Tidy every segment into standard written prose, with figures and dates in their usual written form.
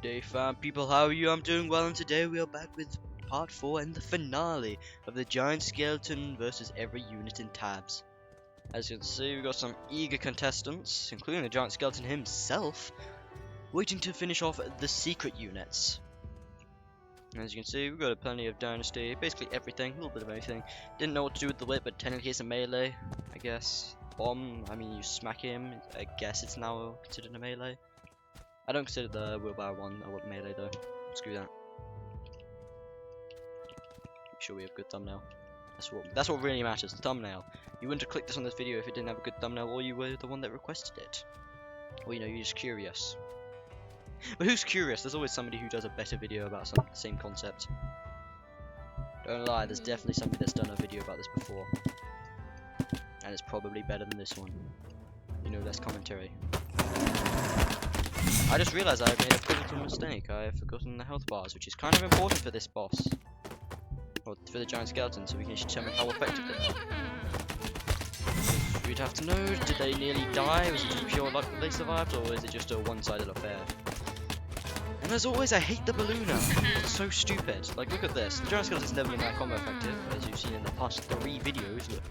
Day fam people, how are you? I'm doing well, and today we are back with part 4 and the finale of the Giant Skeleton versus every unit in tabs. As you can see, we've got some eager contestants, including the Giant Skeleton himself, waiting to finish off the secret units. As you can see, we've got plenty of Dynasty, basically everything, a little bit of everything. Didn't know what to do with the whip, but technically it's a melee, I guess. Bomb, I mean you smack him, I guess it's now considered a melee. I don't consider the wheelbarrow one a melee though. Screw that. Make sure we have a good thumbnail. That's what really matters, the thumbnail. You wouldn't have clicked this on this video if it didn't have a good thumbnail, or you were the one that requested it. Or you know, you're just curious. But who's curious? There's always somebody who does a better video about the same concept. Don't lie, there's definitely somebody that's done a video about this before. And it's probably better than this one. You know, less commentary. I just realised I've made a pivotal mistake. I have forgotten the health bars, which is kind of important for this boss. Or for the Giant Skeleton, so we can determine how effective they are. We'd have to know, did they nearly die? Was it just pure luck that they survived, or is it just a one-sided affair? And as always, I hate the ballooner. It's so stupid. Like, look at this. The Giant Skeleton's never been that combo effective, as you've seen in the past 3 videos. Look.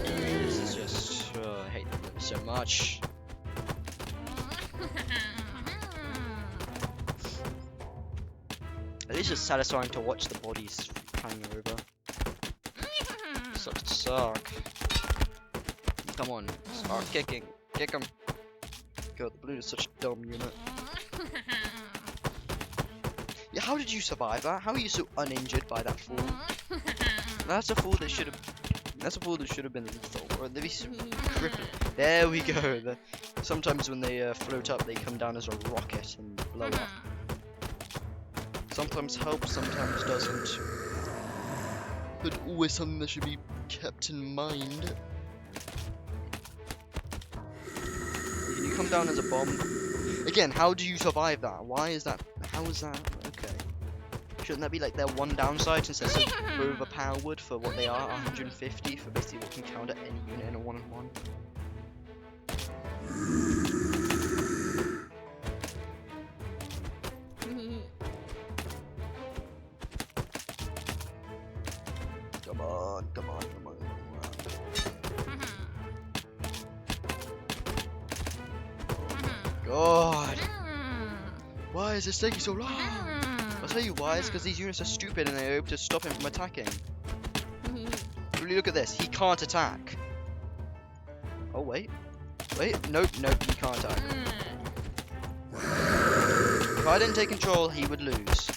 This is just... I hate the ballooner so much. At least it's satisfying to watch the bodies hanging over. Sucks to suck. Come on, start kicking. Kick him. God, the balloon is such a dumb unit. Yeah, how did you survive that? How are you so uninjured by that fall? That's a fall that should have. That's a fall that should have been lethal, or at least crippling. There we go. Sometimes when they float up, they come down as a rocket and blow up. Sometimes helps, sometimes doesn't. But always something that should be kept in mind. You come down as a bomb. Again, how do you survive that? Why is that? How is that? Okay. Shouldn't that be like their one downside, since they're so overpowered for what they are? 150 for basically what can counter any unit in a 1-on-1. Come on, come on, come on, come on. God! Why is this taking so long? I'll tell you why, it's because these units are stupid and they're able to stop him from attacking. Really, look at this, he can't attack. Oh, wait. Wait, nope, he can't attack. If I didn't take control, he would lose.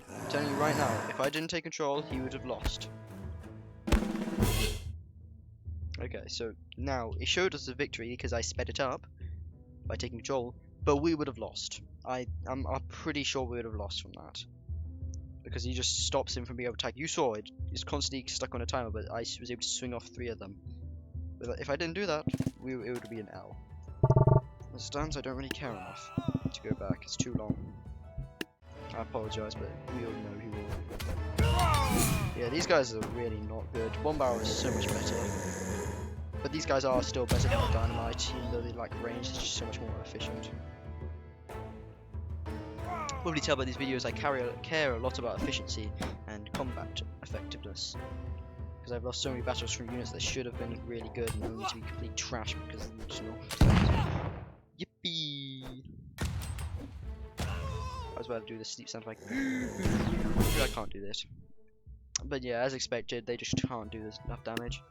I'm telling you right now, if I didn't take control, he would have lost. Okay, so now it showed us a victory because I sped it up by taking control, but we would have lost. I'm pretty sure we would have lost from that because he just stops him from being able to attack. You saw it; he's constantly stuck on a timer, but I was able to swing off 3 of them. But if I didn't do that, it would be an L. As it stands, I don't really care enough to go back. It's too long. I apologize, but we all know who will. Yeah, these guys are really not good. One barrel is so much better. But these guys are still better than the dynamite, even though they lack range, it's just so much more efficient. Probably tell by these videos I care a lot about efficiency and combat effectiveness. Because I've lost so many battles from units that should have been really good and only to be complete trash because of the original. Yippee! I was about to do the sleep sound like I can't do this. But yeah, as expected, they just can't do this enough damage.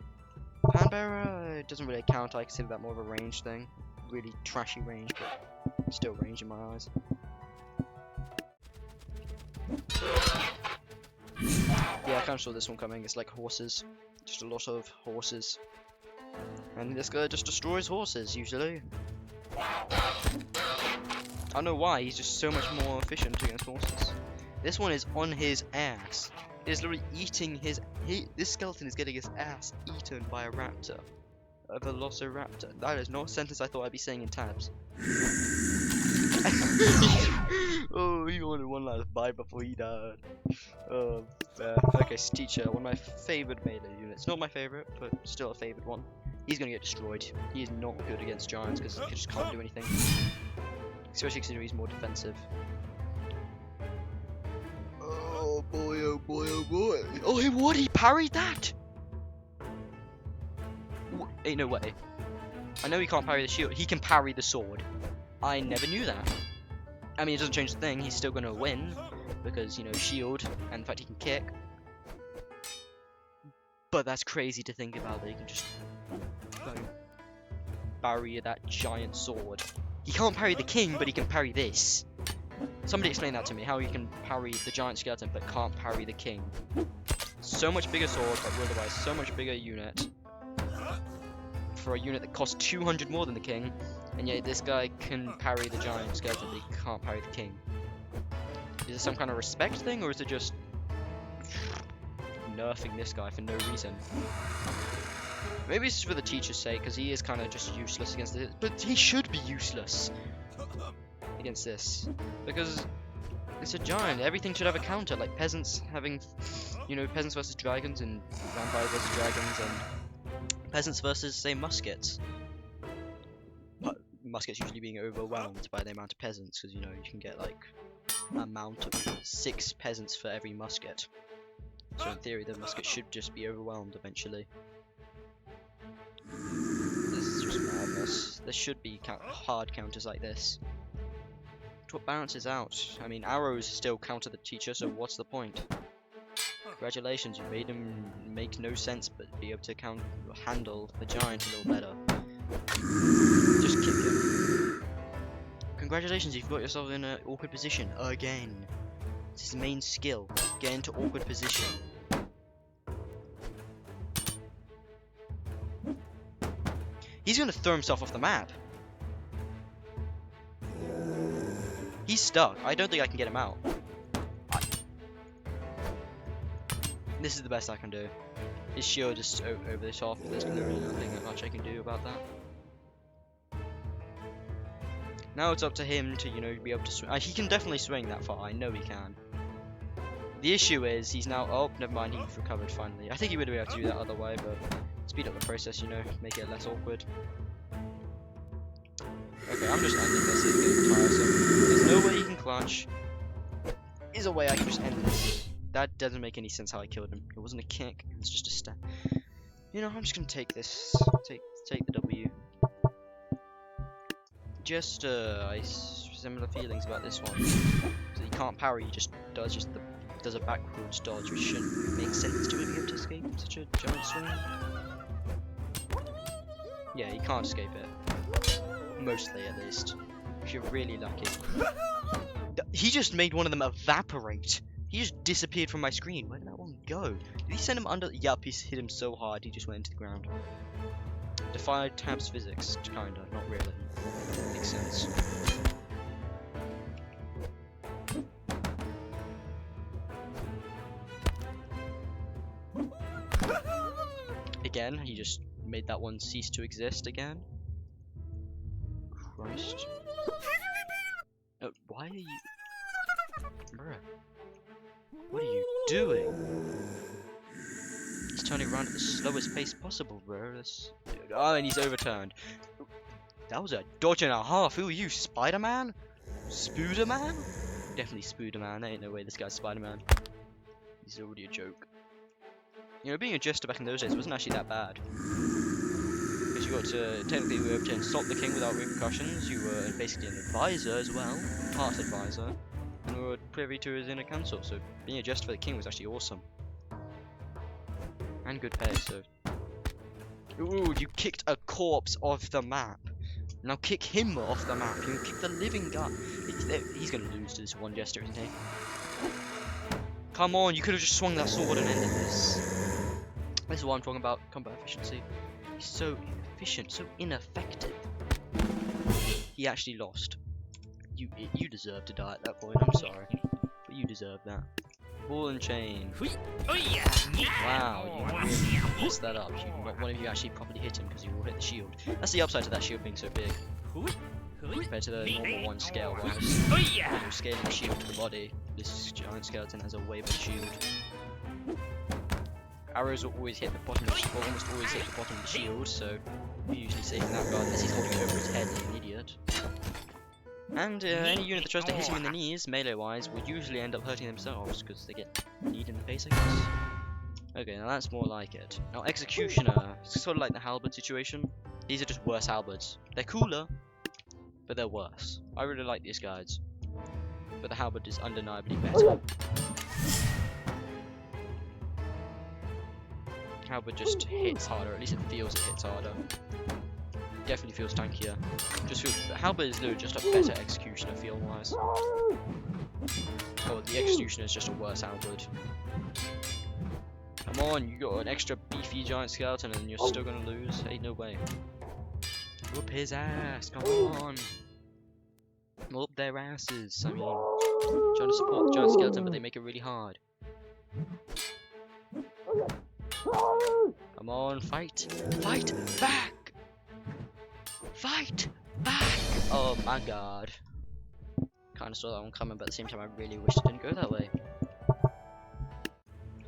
Panbearer, it doesn't really count, I consider that more of a range thing. Really trashy range, but still range in my eyes. Yeah, I kind of saw this one coming. It's like horses. Just a lot of horses. And this guy just destroys horses, usually. I don't know why, he's just so much more efficient against horses. This one is on his ass. It is literally eating his... This skeleton is getting his ass eaten by a raptor. A velociraptor. That is not a sentence I thought I'd be saying in tabs. Oh, he wanted one last bite before he died. Oh, okay, Stitcher, one of my favourite melee units. Not my favourite, but still a favoured one. He's gonna get destroyed. He is not good against giants because he just can't do anything. Especially considering he's more defensive. Oh boy, oh boy, oh boy. Oh, he would! He parried that! Ain't no way. I know he can't parry the shield. He can parry the sword. I never knew that. I mean, it doesn't change the thing. He's still going to win. Because, you know, shield. And the fact he can kick. But that's crazy to think about that he can just parry that giant sword. He can't parry the king, but he can parry this. Somebody explain that to me. How he can parry the giant skeleton, but can't parry the king. So much bigger sword, but otherwise so much bigger unit. For a unit that costs 200 more than the king, and yet this guy can parry the giant skeleton, but he can't parry the king. Is it some kind of respect thing, or is it just nerfing this guy for no reason? Maybe it's just for the teacher's sake, because he is kind of just useless against this. But he should be useless against this, because it's a giant. Everything should have a counter, like peasants having, you know, peasants versus dragons, and vampires versus dragons, and peasants versus, say, muskets. But muskets usually being overwhelmed by the amount of peasants, because, you know, you can get, like, an amount of 6 peasants for every musket. So in theory, the musket should just be overwhelmed eventually. This is just madness. There should be hard counters like this. It's what balances out. I mean, arrows still counter the teacher, so what's the point? Congratulations, you made him make no sense, but be able to handle the giant a little better. Just kick him. Congratulations, you've got yourself in an awkward position again. It's his main skill. Get into awkward position. He's gonna throw himself off the map. He's stuck. I don't think I can get him out. This is the best I can do. His shield is over the top. There's really nothing that much I can do about that. Now it's up to him to, you know, be able to swing. He can definitely swing that far. I know he can. The issue is he's now. Oh, never mind. He's recovered finally. I think he would be able to do that other way, but speed up the process, you know, make it less awkward. Okay, I'm just ending this. It's getting tiresome. There's no way he can clutch. There's a way I can just end this. That doesn't make any sense how I killed him. It wasn't a kick. It's just a step. You know, I'm just gonna take this. Take the W. Just similar feelings about this one. So he can't parry. He just does a backwards dodge, which shouldn't make sense to be able to escape such a giant swing. Yeah, he can't escape it. Mostly, at least. If you're really lucky. He just made one of them evaporate. He just disappeared from my screen. Where did that one go? Did he send him under? Yup, he hit him so hard he just went into the ground. Defied tabs physics, kinda, not really. Makes sense. Again, he just made that one cease to exist again. Christ. Why are you... Bruh. What are you doing? He's turning around at the slowest pace possible, bro. Oh, and he's overturned. That was a dodge and a half. Who are you, Spider-Man? Spooderman? Definitely Spooderman. There ain't no way this guy's Spider-Man. He's already a joke. You know, being a jester back in those days wasn't actually that bad. Because you got to, technically, you were able to insult the king without repercussions. You were basically an advisor as well. Part advisor. And we were privy to his inner council, so being a jester for the king was actually awesome. And good pay, so... Ooh, you kicked a corpse off the map. Now kick him off the map. You kick the living guy. He's gonna lose to this one jester, isn't he? Come on, you could have just swung that sword and ended this. This is what I'm talking about, combat efficiency. He's so inefficient, so ineffective. He actually lost. You deserve to die at that point, I'm sorry. But you deserve that. Ball and chain. Wow, you really messed that up. Not one of you actually properly hit him because you will hit the shield. That's the upside to that shield being so big. Compared to the normal one scale wise. When you're scaling the shield to the body, this giant skeleton has a way better shield. Arrows will always hit the bottom of the shield, almost always hit the bottom of the shield, so you're usually safe in that regard unless he's holding it over his head like an idiot. And any unit that tries to hit him in the knees, melee-wise, will usually end up hurting themselves because they get kneed in the face, I guess. Okay, now that's more like it. Now, Executioner, it's sort of like the halberd situation. These are just worse halberds. They're cooler, but they're worse. I really like these guys, but the halberd is undeniably better. Halberd just hits harder, at least it feels it hits harder. Definitely feels tankier. Just feels, halberd is literally just a better Executioner feel-wise. Oh, the Executioner is just a worse halberd. Come on, you got an extra beefy giant skeleton and you're still gonna lose? Ain't no way. Whoop his ass, come on. Whoop their asses. I mean, trying to support the giant skeleton, but they make it really hard. Come on, fight! Fight back! Fight back! Oh my god. Kinda saw that one coming, but at the same time I really wish it didn't go that way.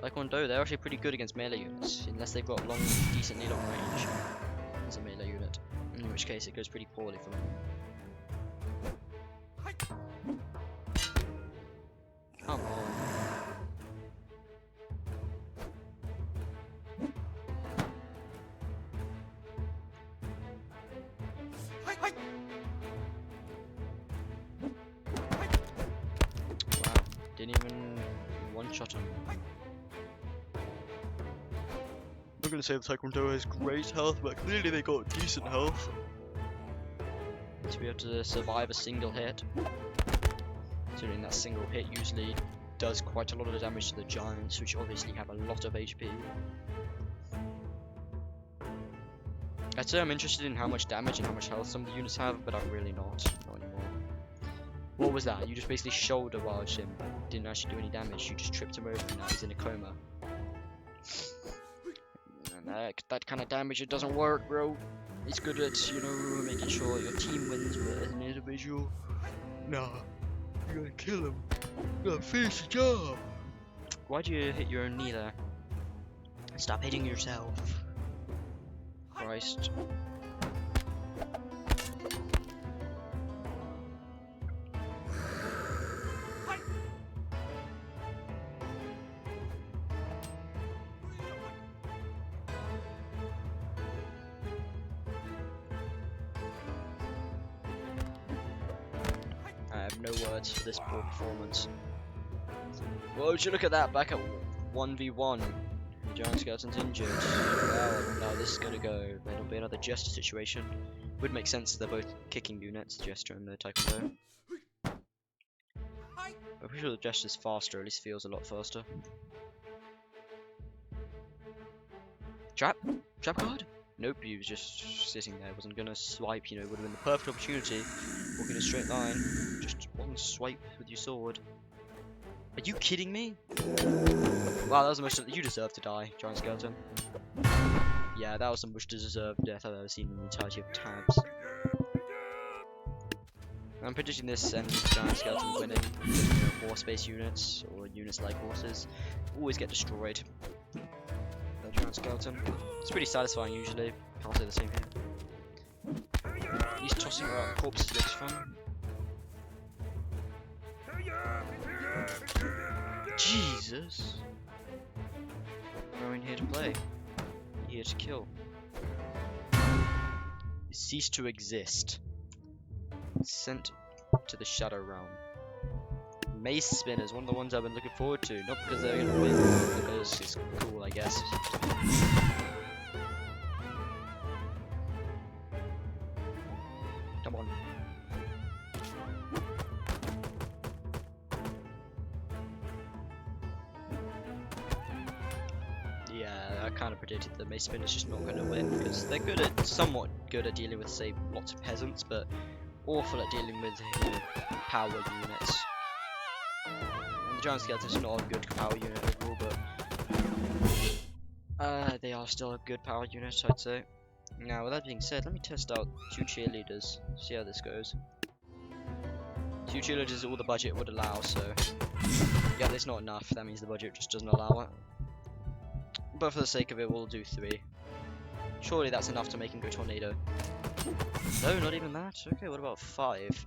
Taekwondo, they're actually pretty good against melee units, unless they've got decently long range as a melee unit, in which case it goes pretty poorly for them. Come on. Wow, didn't even one-shot him. I'm gonna say the Taekwondo has great health, but clearly they got decent health to be able to survive a single hit. Considering that single hit usually does quite a lot of damage to the giants, which obviously have a lot of HP. I'd say I'm interested in how much damage and how much health some of the units have, but I'm really not anymore. What was that? You just basically shoulder barged him, didn't actually do any damage, you just tripped him over and now he's in a coma. That kind of damage, it doesn't work, bro. It's good at, you know, making sure your team wins, but as an individual, nah. You gotta kill him. You gotta finish the job. Why'd you hit your own knee there? Stop hitting yourself. Christ. I have no words for this poor performance. Well, would you look at that, back at 1v1. The giant skeleton's injured. Well, now this is gonna go. It'll be another Jester situation. Would make sense, they're both kicking units, Jester and the Taekwondo. I'm pretty sure the Jester's faster, at least feels a lot faster. Trap? Trap card? Nope, he was just sitting there, wasn't gonna swipe, you know, would have been the perfect opportunity. Walking in a straight line, just one swipe with your sword. Are you kidding me? Wow, that was the most. You deserve to die, giant skeleton. Yeah, that was the most deserved death I've ever seen in the entirety of tabs. I'm predicting this ends with giant skeleton winning. Because, you know, horse space units or units like horses always get destroyed. The giant skeleton. It's pretty satisfying usually. Can't say the same here. He's tossing around corpses looks fun. Jesus! We're in here to play. Here to kill. Cease to exist. Sent to the Shadow Realm. Mace Spinners, one of the ones I've been looking forward to. Not because they're gonna win, but because it's cool, I guess. Come on. Yeah, I kind of predicted that Mace Spinner's just not going to win because they're good at, somewhat good at dealing with, say, lots of peasants, but awful at dealing with, you know, power units. And the Giant Skeleton's not a good power unit overall, but they are still a good power unit, I'd say. Now, with that being said, let me test out 2 cheerleaders, see how this goes. 2 cheerleaders is all the budget would allow, so yeah, that's not enough. That means the budget just doesn't allow it. But for the sake of it, we'll do 3. Surely that's enough to make him go tornado. No, not even that. Okay, what about 5?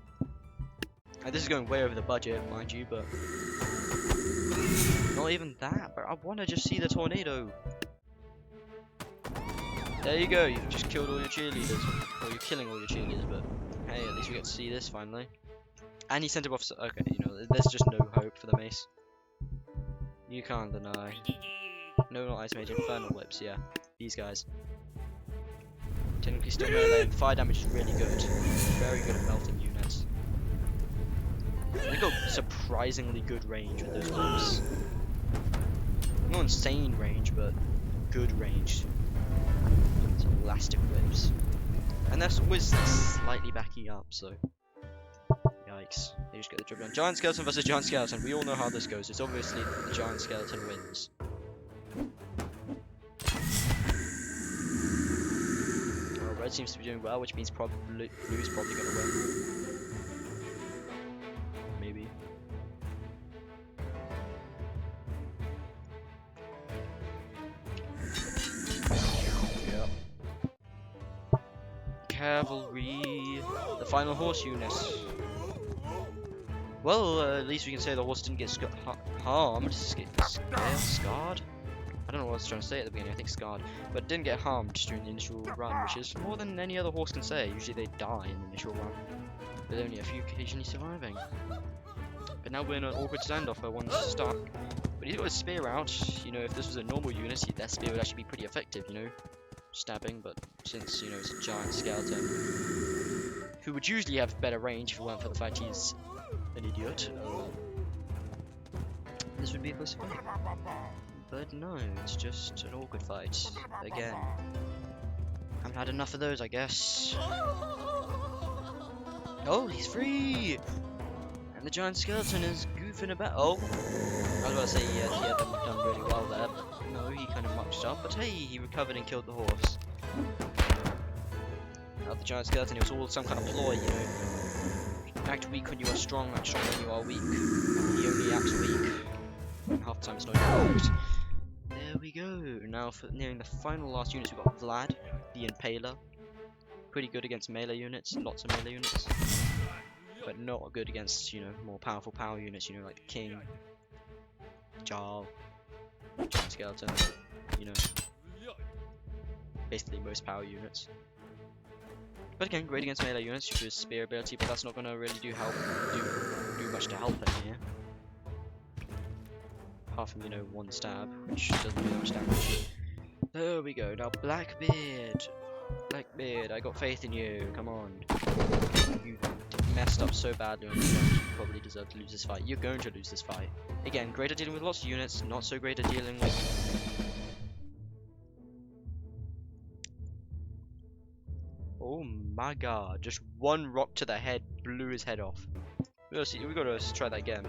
And this is going way over the budget, mind you, but not even that. But I want to just see the tornado. There you go. You've just killed all your cheerleaders, or you're killing all your cheerleaders. But hey, at least we get to see this finally. And he sent him off. Okay, you know, there's just no hope for the mace. You can't deny. No, not Ice Mage, Infernal Whips. Yeah, these guys. Technically still melee. Fire damage is really good. Very good at melting units. They got surprisingly good range with those whips. Not insane range, but good range. It's elastic whips. And that's always slightly backing up, so. Yikes. They just get the job done. Giant Skeleton versus Giant Skeleton. We all know how this goes. It's obviously the Giant Skeleton wins. Well, Red seems to be doing well, which means Blue's probably going to win. Maybe. Yep. Cavalry. The final horse unit. Well, at least we can say the horse didn't get harmed. Scarred? I don't know what I was trying to say at the beginning. I think scarred. But didn't get harmed during the initial run, which is more than any other horse can say. Usually they die in the initial run, with only a few occasionally surviving. But now we're in an awkward standoff where one's stuck. But he's got his spear out. You know, if this was a normal unit, that spear would actually be pretty effective, you know, stabbing. But since, you know, it's a giant skeleton, who would usually have better range if it weren't for the fact he's an idiot, this would be a close fight. But no, it's just an awkward fight. Again. Haven't had enough of those, I guess. Oh, he's free! And the giant skeleton is goofing about. Oh! I was about to say he had done really well there, but no, he kind of mucked up. But hey, he recovered and killed the horse. Now the giant skeleton, it was all some kind of ploy, you know. Act weak when you are strong, act strong when you are weak. He only acts weak. And half the time it's not even worked. There we go. Now for nearing the final last units, we've got Vlad, the Impaler. Pretty good against melee units, lots of melee units. But not good against, you know, more powerful power units, you know, like the King, Jarl, Giant Skeleton, you know. Basically most power units. But again, great against melee units due to his spear ability, but that's not going to really do much to help him here. Apart from, you know, one stab, which doesn't do much damage. There we go. Now Blackbeard. Blackbeard, I got faith in you. Come on. You messed up so badly on this one. You probably deserve to lose this fight. You're going to lose this fight. Again, great at dealing with lots of units, not so great at dealing with... Oh my god, just one rock to the head blew his head off. We gotta try that again.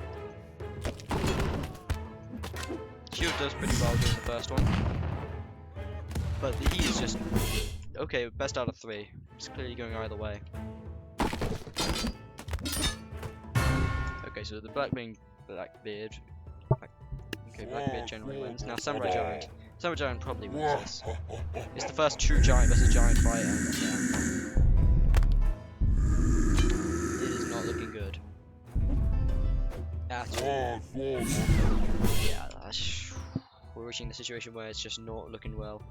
Shield does pretty well during the first one. But the E is just... Okay, best out of 3. It's clearly going either way. Okay, so the Blackbeard... Okay, Blackbeard generally wins. Now Samurai Giant. Samurai Giant probably wins this. It's the first true giant versus giant fight, and it is not looking good. At all. Yeah, we're reaching the situation where it's just not looking well.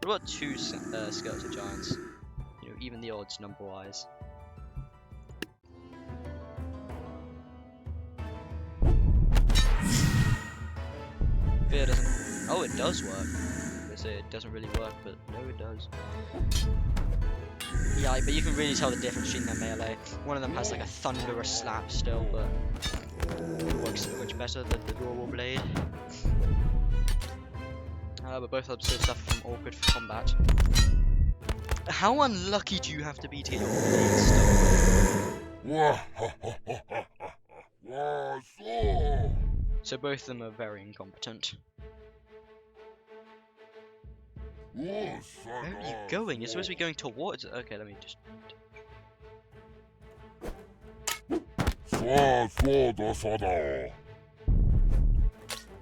What about 2 skeleton giants? You know, even the odds number-wise. Fear doesn't... Oh, it does work. They say it doesn't really work, but no, it does. Yeah, but you can really tell the difference between their melee. One of them has like a thunderous slap still, but it works so much better than the normal blade. But both also suffer from awkward combat. How unlucky do you have to be to get your blade stuck? So both of them are very incompetent. Where are you going? You're supposed to be going towards it. Okay, let me just...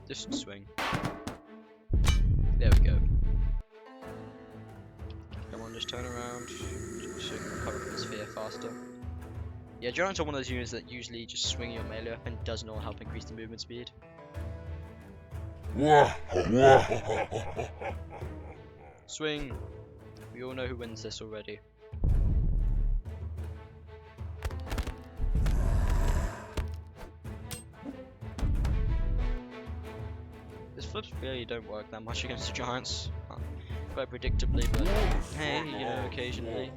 Just swing. There we go. Come on, just turn around. So you can recover from the sphere faster. Yeah, giants are one of those units that usually just swing your melee weapon, does not help increase the movement speed. Swing! We all know who wins this already. His flips really don't work that much against the giants. Quite predictably, but hey, you know, occasionally.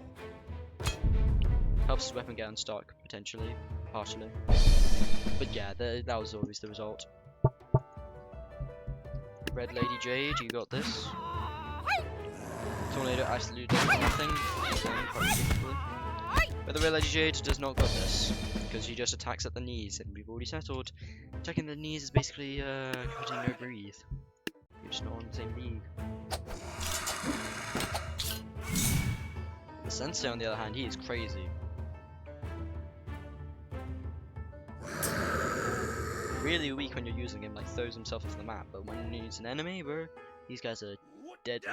Helps his weapon get unstuck, potentially, partially. But yeah, that was always the result. Red Lady Jade, you got this. Tornado absolutely does nothing, again, quite predictably. But the Red Lady Jade does not got this, because she just attacks at the knees, and we've already settled. Attacking the knees is basically cutting no breathe. You're just not on the same league. The Sensei, on the other hand, he is crazy. Really weak when you're using him, like throws himself off the map, but when you use an enemy, bro, these guys are deadly.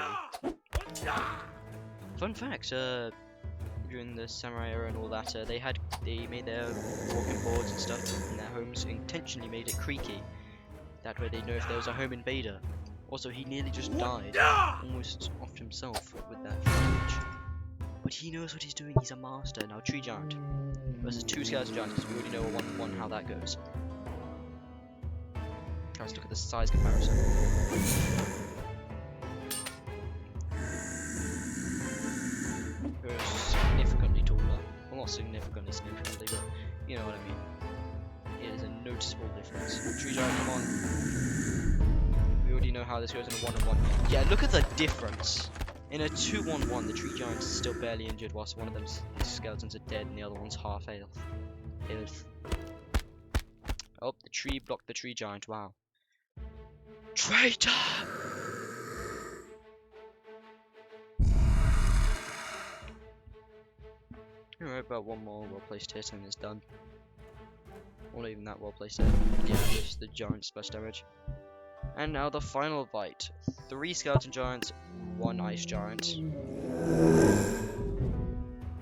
Fun fact, during the samurai era and all that, they made their walking boards and stuff in their homes, intentionally made it creaky. That way they know if there was a home invader. Also, he nearly just died, almost off himself with that footage. But he knows what he's doing, he's a master. Now, Tree Giant versus 2 Skeleton Giants, we already know a 1-1 how that goes. Guys, look at the size comparison. They're significantly taller. Well, not significantly, but you know what I mean. It is a noticeable difference. Tree Giant, come on. We already know how this goes in a 1-on-1. Yeah, look at the difference. In a 2-on-1, the Tree Giant is still barely injured, whilst one of them skeletons are dead and the other one's half health. Oh, the tree blocked the Tree Giant, wow. Traitor! Alright, about one more well-placed hit and it's done. Or not even that well-placed hit. Yeah, just the giant splash damage. And now the final fight. 3 skeleton giants, 1 ice giant.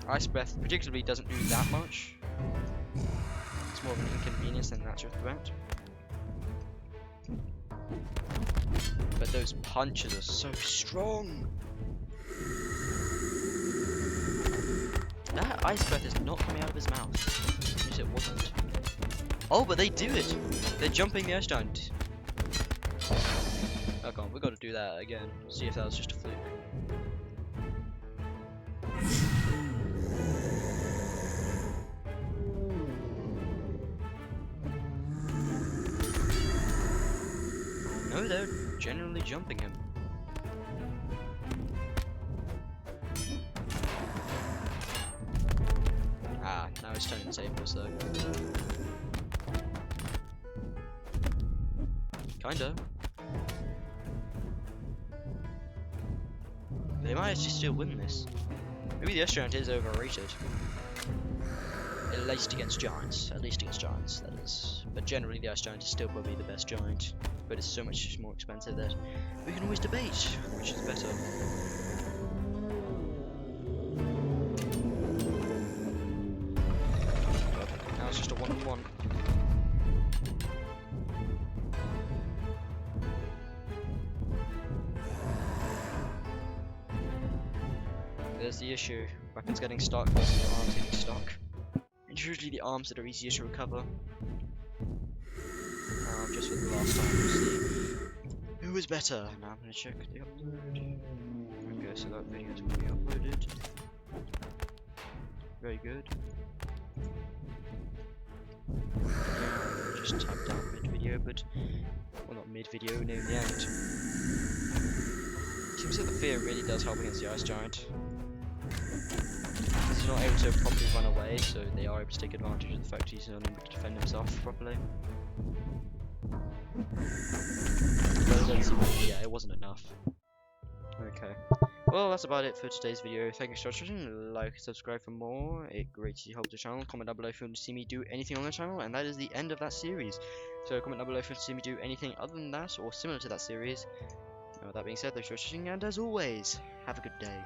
Ice breath predictably doesn't do that much. It's more of an inconvenience than an actual threat. But those punches are so strong. That ice breath is not coming out of his mouth. Yes, it wasn't. Oh, but they do it. They're jumping the ice giant. Oh, come on, we got to do that again. See if that was just a fluke. No, they're generally jumping him. Ah, now he's turning tables though. Kinda. They might actually still win this. Maybe the S-Giant is overrated. At least against giants. That is. But generally the Ice Giant is still probably the best giant. But it's so much more expensive that we can always debate which is better. Now it's just a 1-on-1. There's the issue. Weapons getting stuck versus the arms getting stuck. It's usually the arms that are easier to recover. Just for the last time, we'll see who is better. Now I'm gonna check the upload. Okay, so that video is already uploaded. Very good. Yeah, just tapped out mid-video, but well, not mid-video, near the end. Seems like the fear really does help against the Ice Giant. He's not able to properly run away, so they are able to take advantage of the fact he's unable to defend himself properly. Yeah, it wasn't enough. Okay. Well, that's about it for today's video. Thank you so much for watching. Like, subscribe for more. It greatly helps the channel. Comment down below if you want to see me do anything on the channel. And that is the end of that series. So comment down below if you want to see me do anything other than that or similar to that series. With that being said, thanks for watching, and as always, have a good day.